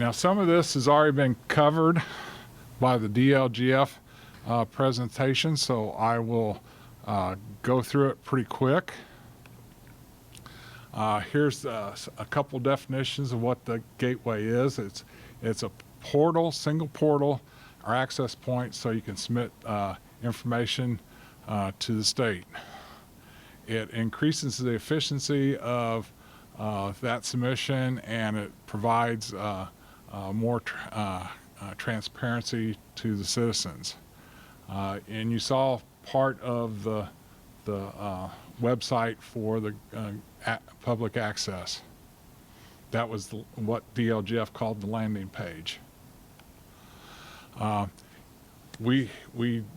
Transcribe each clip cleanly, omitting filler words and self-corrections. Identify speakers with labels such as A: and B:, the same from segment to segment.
A: Now, some of this has already been covered by the DLGF presentation, so I will go through it pretty quick. Here's a couple definitions of what the gateway is. It's a portal, single portal or access point so you can submit information to the state. It increases the efficiency of that submission, and it provides more transparency to the citizens. And you saw part of the website for the public access. That was what DLGF called the landing page. We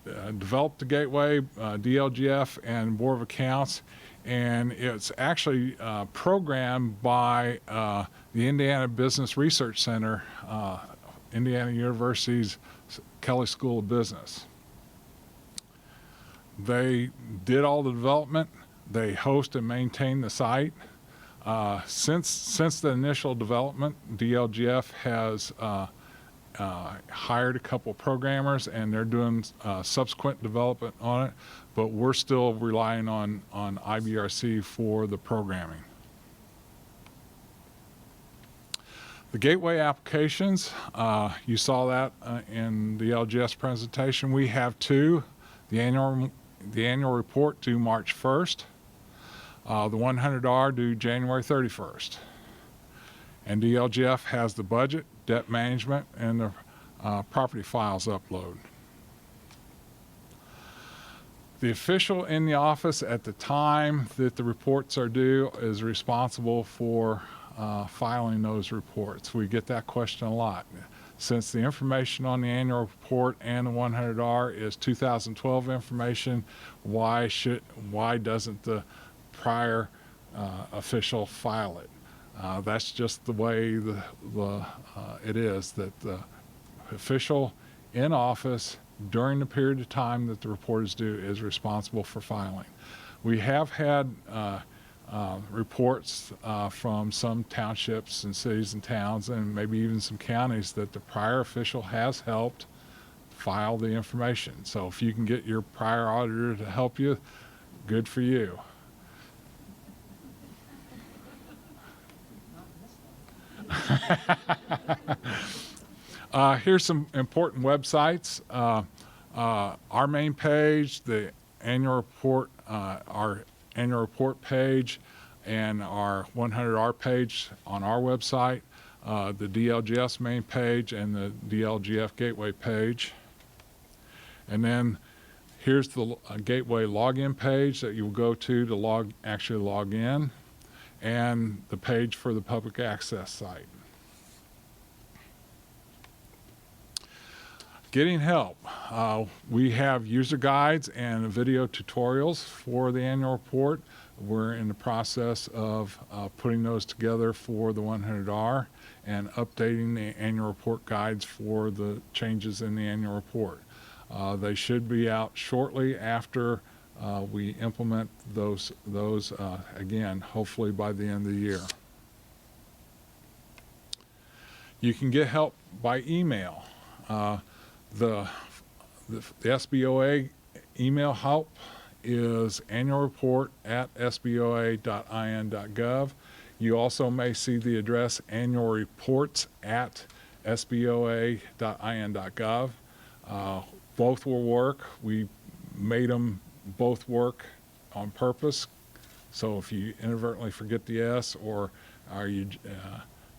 A: developed the gateway, DLGF and Board of Accounts, and it's actually programmed by the Indiana Business Research Center, Indiana University's Kelley School of Business. They did all the development. They host and maintain the site. Since the initial development, DLGF has hired a couple programmers, and they're doing subsequent development on it, but we're still relying on IBRC for the programming. The gateway applications, you saw that in the LGS presentation. We have two. The annual report due March 1st. The 100R due January 31st. And DLGF has the budget, debt management, and the property files upload. The official in the office at the time that the reports are due is responsible for filing those reports. We get that question a lot. Since the information on the annual report and the 100R is 2012 information, why doesn't the prior official file it? That's just the way it is, that the official in office during the period of time that the report is due is responsible for filing. We have had reports from some townships and cities and towns, and maybe even some counties, that the prior official has helped file the information. So if you can get your prior auditor to help you, good for you. Here's some important websites. Our main page, the annual report, our annual report page, and our 100R page on our website, the DLGS main page, and the DLGF gateway page. And then here's the gateway login page that you will go to actually log in, and the page for the public access site. Getting help. We have user guides and video tutorials for the annual report. We're in the process of putting those together for the 100R and updating the annual report guides for the changes in the annual report. They should be out shortly after we implement those again, hopefully by the end of the year. You can get help by email. The SBOA email help is annualreport@sboa.in.gov. You also may see the address annualreports@sboa.in.gov. Both will work. We made them both work on purpose. So if you inadvertently forget the S, or you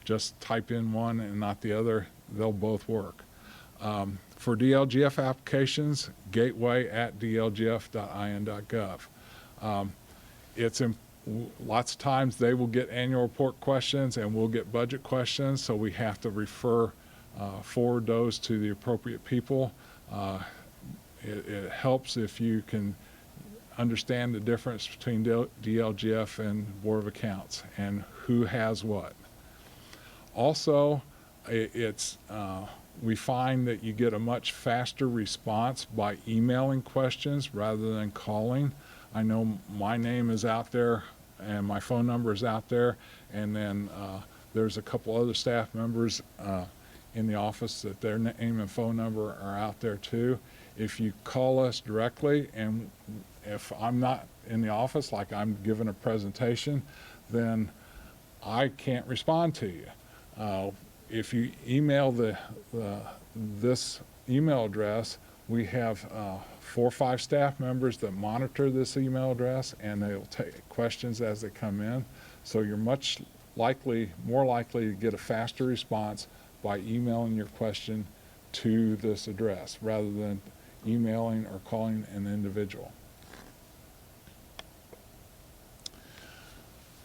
A: just type in one and not the other, they'll both work. For DLGF applications, gateway@dlgf.in.gov. Lots of times they will get annual report questions and we'll get budget questions, so we have to forward those to the appropriate people. It helps if you can understand the difference between DLGF and Board of Accounts and who has what. Also, we find that you get a much faster response by emailing questions rather than calling. I know my name is out there and my phone number is out there, and then There's a couple other staff members in the office that their name and phone number are out there too. If you call us directly, and if I'm not in the office, like I'm giving a presentation, then I can't respond to you. If you email this email address, we have 4 or 5 staff members that monitor this email address, and they'll take questions as they come in. So you're more likely to get a faster response by emailing your question to this address rather than emailing or calling an individual.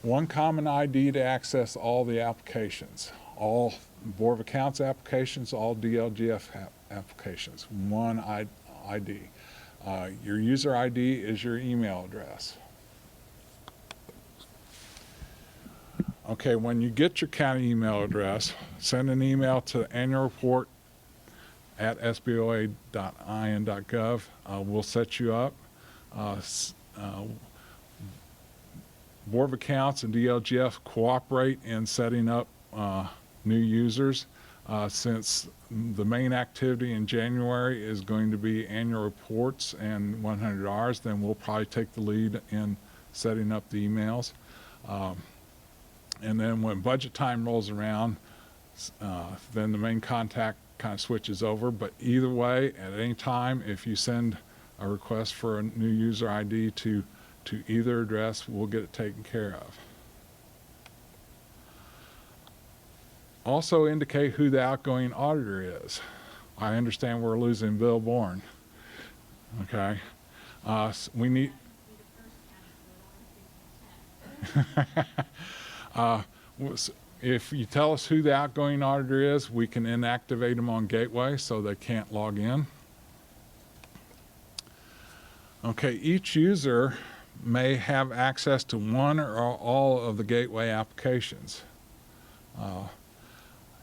A: One common ID to access all the applications, all Board of Accounts applications, all DLGF applications, one ID. Your user ID is your email address. Okay, when you get your county email address, send an email to annualreport@sboa.in.gov. We'll set you up. Board of Accounts and DLGF cooperate in setting up new users. Since the main activity in January is going to be annual reports and 100Rs, then we'll probably take the lead in setting up the emails. And then when budget time rolls around, then the main contact kind of switches over. But either way, at any time, if you send a request for a new user ID to either address, we'll get it taken care of. Also indicate who the outgoing auditor is. I understand we're losing Bill Bourne. Okay. We need... if you tell us who the outgoing auditor is, we can inactivate them on Gateway so they can't log in. Okay, each user may have access to one or all of the Gateway applications.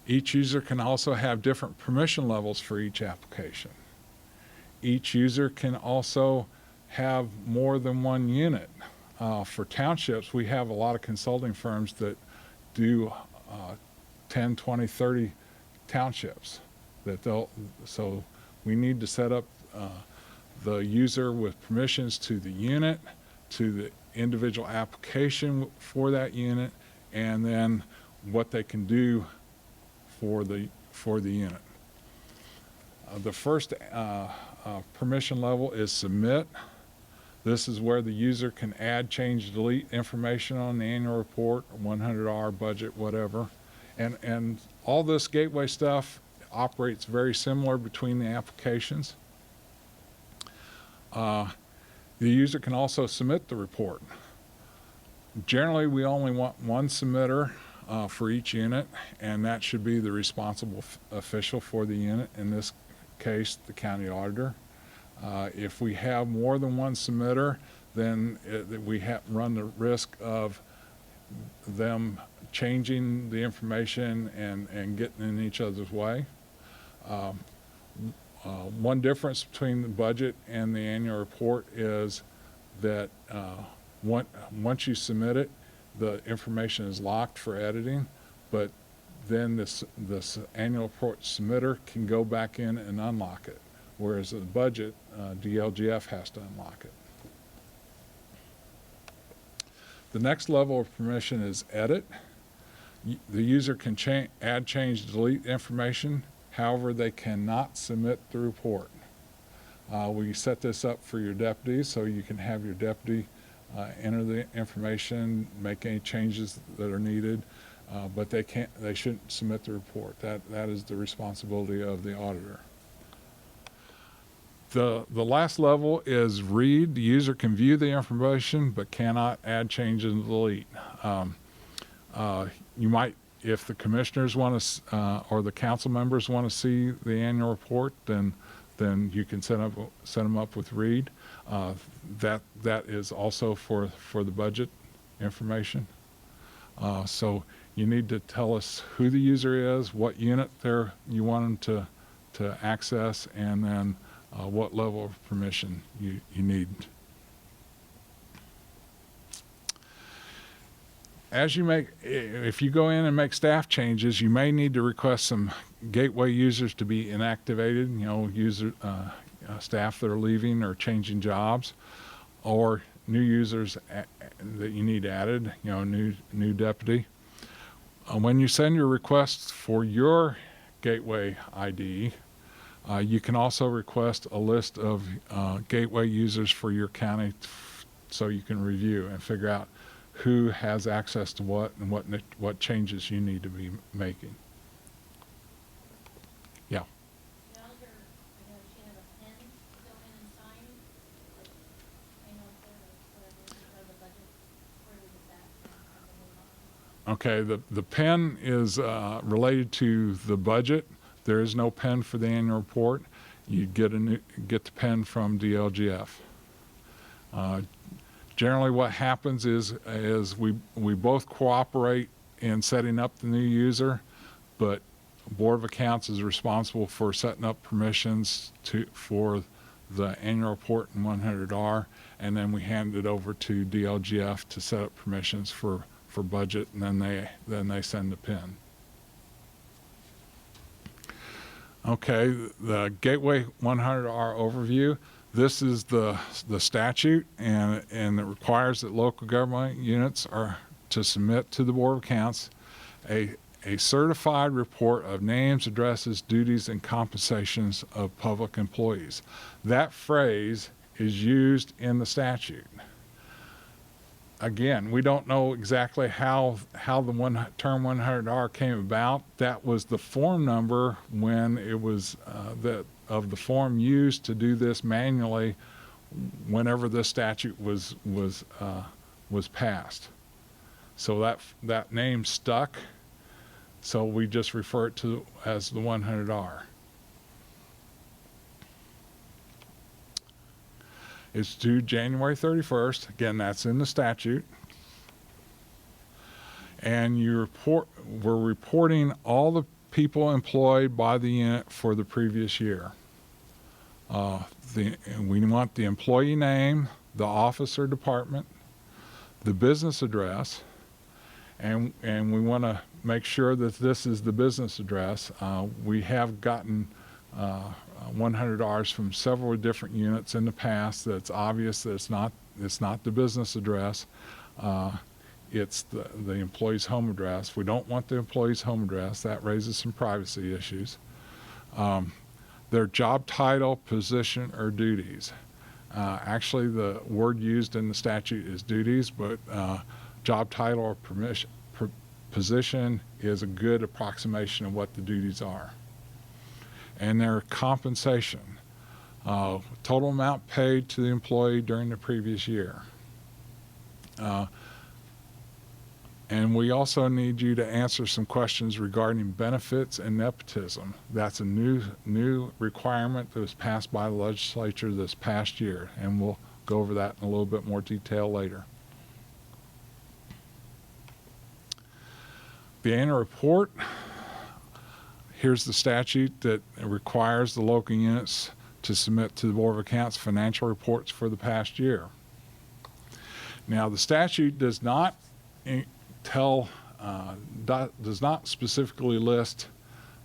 A: Each user can also have different permission levels for each application. Each user can also have more than one unit. For townships, we have a lot of consulting firms that do 10, 20, 30 townships. So we need to set up the user with permissions to the unit, to the individual application for that unit, and then what they can do for the unit. The first permission level is submit. This is where the user can add, change, delete information on the annual report, 100R budget, whatever. And all this Gateway stuff operates very similar between the applications. The user can also submit the report. Generally, we only want one submitter for each unit, and that should be the responsible official for the unit, in this case, the county auditor. If we have more than one submitter, then we run the risk of them changing the information and getting in each other's way. One difference between the budget and the annual report is that once you submit it, the information is locked for editing, but then this annual report submitter can go back in and unlock it, whereas the budget, DLGF has to unlock it. The next level of permission is edit. The user can add, change, delete information. However, they cannot submit the report. We set this up for your deputy, so you can have your deputy enter the information, make any changes that are needed, but they shouldn't submit the report. That is the responsibility of the auditor. The last level is read. The user can view the information but cannot add, change, and delete. You might, if the commissioners want to, or the council members want to see the annual report, then you can set them up with read. That is also for the budget information. So you need to tell us who the user is, what unit you want them to access, and then what level of permission you need. if you go in and make staff changes, you may need to request some gateway users to be inactivated, staff that are leaving or changing jobs, or new users that you need added, new deputy. When you send your request for your gateway ID, you can also request a list of gateway users for your county so you can review and figure out who has access to what and what changes you need to be making. Yeah.
B: The auditor, I know she had a pen to go in and sign, like, I know for the budget, where did that
A: Okay, the pen is related to the budget. There is no pen for the annual report. You get the pen from DLGF. Generally what happens is we both cooperate in setting up the new user, but Board of Accounts is responsible for setting up permissions for the annual report in 100R, and then we hand it over to DLGF to set up permissions for budget, and then they send the pin. Okay, the Gateway 100R overview. This is the statute, and it requires that local government units are to submit to the Board of Accounts a certified report of names, addresses, duties, and compensations of public employees. That phrase is used in the statute. Again, we don't know exactly how the term 100R came about. That was the form number when it was of the form used to do this manually whenever this statute was passed. So that name stuck. So we just refer it to as the 100R. It's due January 31st. Again, that's in the statute. And we're reporting all the people employed by the unit for the previous year. We want the employee name, the office or department, the business address, and we want to make sure that this is the business address. We have gotten 100Rs from several different units in the past that's obvious that it's not the business address. It's the employee's home address. We don't want the employee's home address. That raises some privacy issues. Their job title, position, or duties. Actually, the word used in the statute is duties, but job title or position is a good approximation of what the duties are. And their compensation. Total amount paid to the employee during the previous year. And we also need you to answer some questions regarding benefits and nepotism. That's a new requirement that was passed by the legislature this past year, and we'll go over that in a little bit more detail later. The annual report. Here's the statute that requires the local units to submit to the Board of Accounts financial reports for the past year. Now, the statute does not does not specifically list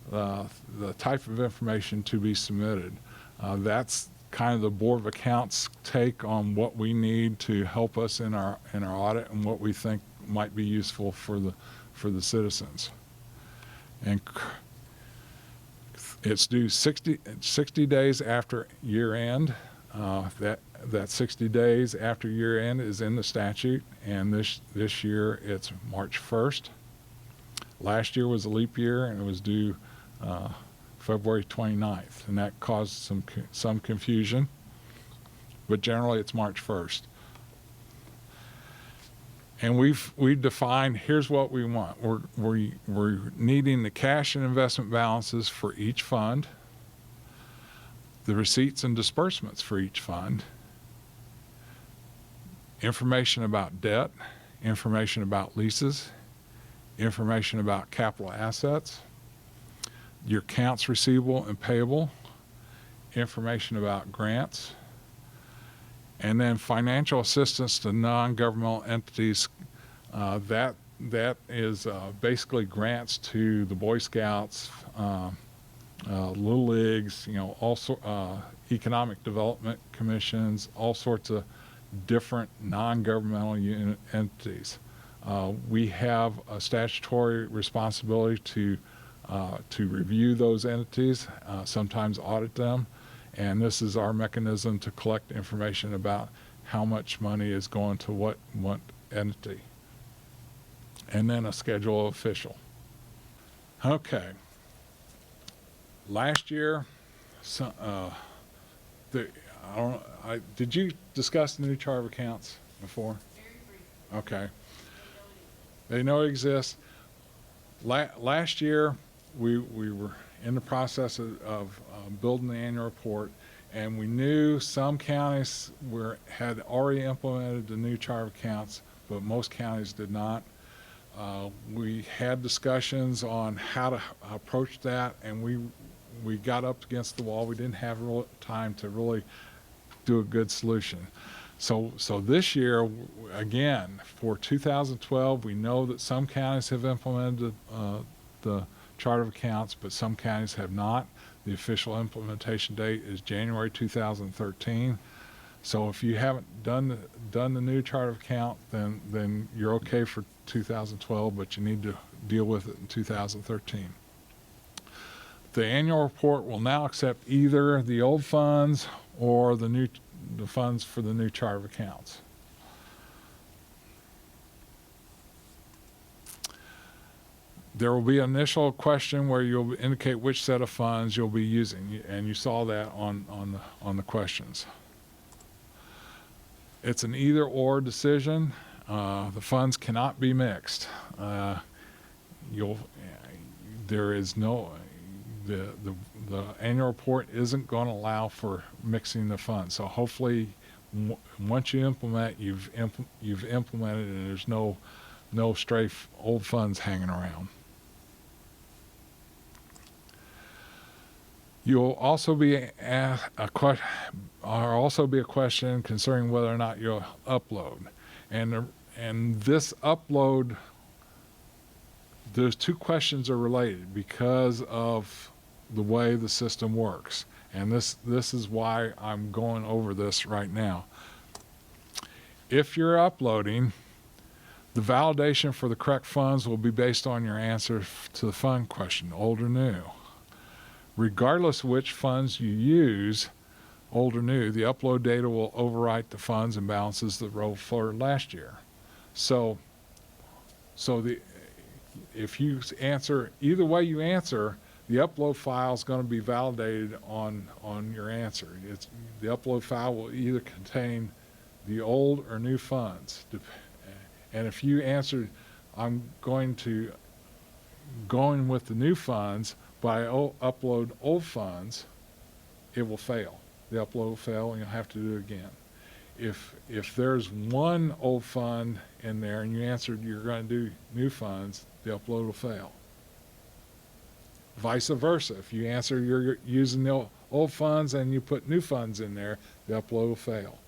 A: the type of information to be submitted. That's kind of the Board of Accounts take on what we need to help us in our audit and what we think might be useful for the citizens. And it's due 60 days after year end. That 60 days after year end is in the statute, and this year it's March 1st. Last year was a leap year, and it was due February 29th, and that caused some confusion. But generally, it's March 1st. And we've defined, here's what we want. We're needing the cash and investment balances for each fund, the receipts and disbursements for each fund, information about debt, information about leases, information about capital assets, your accounts receivable and payable, information about grants, and then financial assistance to non-governmental entities. that is basically grants to the Boy Scouts, Little Leagues, economic development commissions, all sorts of different non-governmental entities. We have a statutory responsibility to review those entities, sometimes audit them, and this is our mechanism to collect information about how much money is going to what entity. And then a schedule of official. Okay. Last year, did you discuss the new chart of accounts before?
B: Very briefly.
A: Okay.
B: They know it exists.
A: They know it exists. Last year, we were in the process of building the annual report, and we knew some counties had already implemented the new chart of accounts, but most counties did not. We had discussions on how to approach that, and we got up against the wall. We didn't have time to really do a good solution. So this year, again, for 2012, we know that some counties have implemented the chart of accounts, but some counties have not. The official implementation date is January 2013. So if you haven't done the new chart of account, then you're okay for 2012, but you need to deal with it in 2013. The annual report will now accept either the old funds or the funds for the new chart of accounts. There will be an initial question where you'll indicate which set of funds you'll be using, and you saw that on the questions. It's an either-or decision. The funds cannot be mixed. There is no. The annual report isn't going to allow for mixing the funds. So hopefully, once you implement, you've implemented, and there's no stray old funds hanging around. You'll also be a question concerning whether or not you'll upload, and this upload. Those two questions are related because of the way the system works, and this is why I'm going over this right now. If you're uploading, the validation for the correct funds will be based on your answer to the fund question, old or new. Regardless of which funds you use, old or new, the upload data will overwrite the funds and balances that rolled forward last year. If you answer, either way you answer, the upload file is going to be validated on your answer. The upload file will either contain the old or new funds. And if you answered, I'm going with the new funds, but I upload old funds, it will fail. The upload will fail, and you'll have to do it again. If there's one old fund in there and you answered you're going to do new funds, the upload will fail. Vice versa. If you answer you're using the old funds and you put new funds in there, the upload will fail.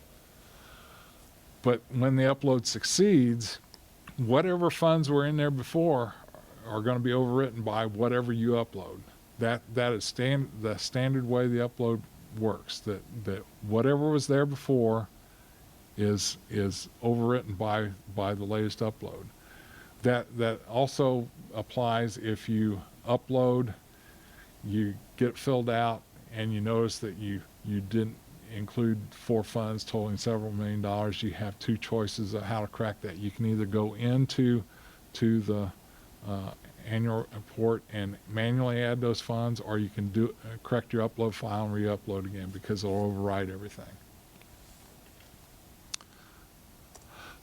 A: But when the upload succeeds, whatever funds were in there before are going to be overwritten by whatever you upload. That is the standard way the upload works. That whatever was there before is overwritten by the latest upload. That also applies if you upload, you get filled out, and you notice that you didn't include 4 funds totaling several $1 million. You have 2 choices of how to correct that. You can either go into the annual report and manually add those funds, or you can correct your upload file and re-upload again, because it'll override everything.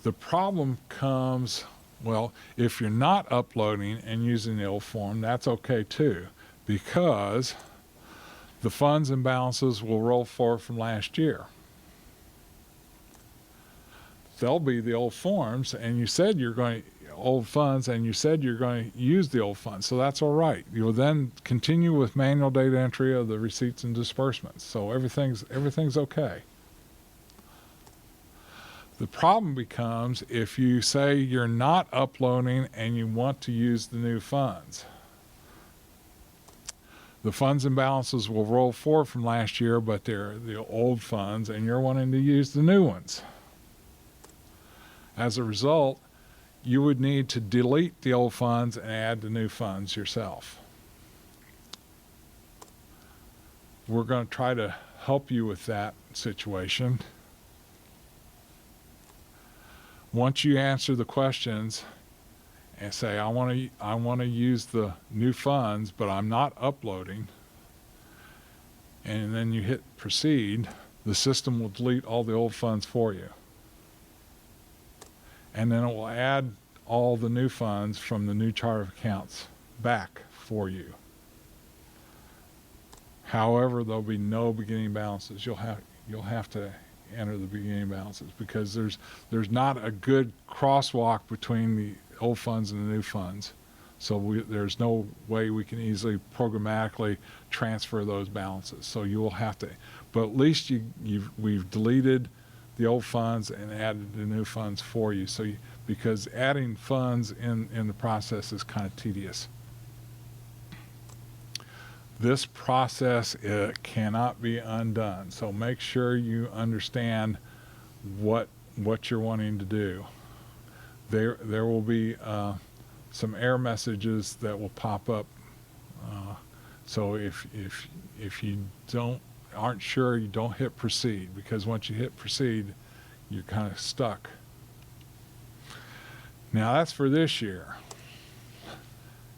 A: The problem comes, well, if you're not uploading and using the old form, that's okay too, because the funds and balances will roll forward from last year. They'll be the old forms, and you said you're going to old funds, and you said you're going to use the old funds, so that's all right. You'll then continue with manual data entry of the receipts and disbursements, so everything's okay. The problem becomes if you say you're not uploading and you want to use the new funds. The funds and balances will roll forward from last year, but they're the old funds and you're wanting to use the new ones. As a result, you would need to delete the old funds and add the new funds yourself. We're going to try to help you with that situation. Once you answer the questions and say, I want to use the new funds, but I'm not uploading, and then you hit proceed, the system will delete all the old funds for you. And then it will add all the new funds from the new chart of accounts back for you. However, there'll be no beginning balances. You'll have to enter the beginning balances because there's not a good crosswalk between the old funds and the new funds. So there's no way we can easily programmatically transfer those balances. So you will have to, but at least we've deleted the old funds and added the new funds for you. So because adding funds in the process is kind of tedious. This process cannot be undone. So make sure you understand what you're wanting to do. There will be some error messages that will pop up. So if you aren't sure, you don't hit proceed, because once you hit proceed, you're kind of stuck. Now that's for this year.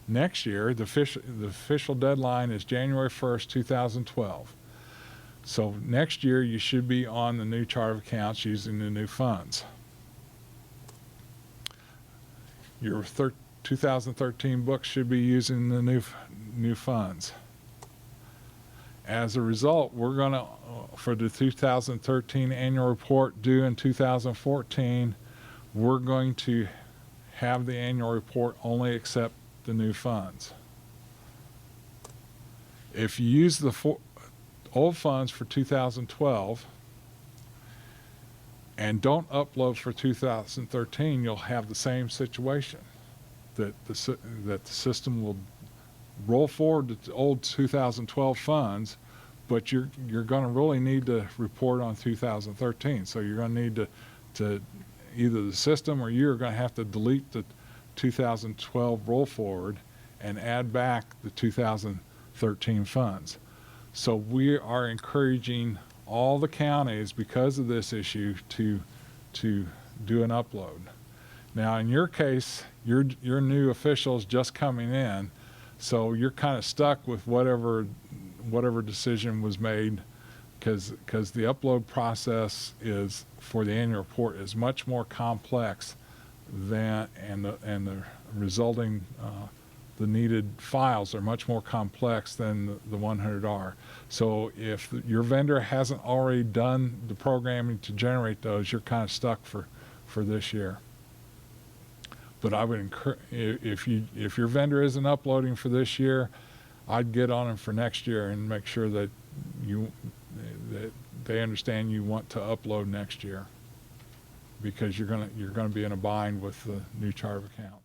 A: Next year, the official deadline is January 1st, 2012. So next year, you should be on the new chart of accounts using the new funds. Your 2013 books should be using the new funds. As a result, we're going to, for the 2013 annual report due in 2014, we're going to have the annual report only accept the new funds. If you use the old funds for 2012 and don't upload for 2013, you'll have the same situation, that the system will roll forward the old 2012 funds, but you're going to really need to report on 2013. So you're going to need to either the system or you're going to have to delete the 2012 roll forward and add back the 2013 funds. So we are encouraging all the counties, because of this issue, to do an upload. Now in your case, your new officials just coming in, so you're kind of stuck with whatever decision was made, because the upload process is for the annual report is much more complex than, and the resulting the needed files are much more complex than the 100R. So if your vendor hasn't already done the programming to generate those, you're kind of stuck for this year. But I would encourage, if your vendor isn't uploading for this year, I'd get on them for next year and make sure that they understand you want to upload next year, because you're gonna be in a bind with the new chart of accounts.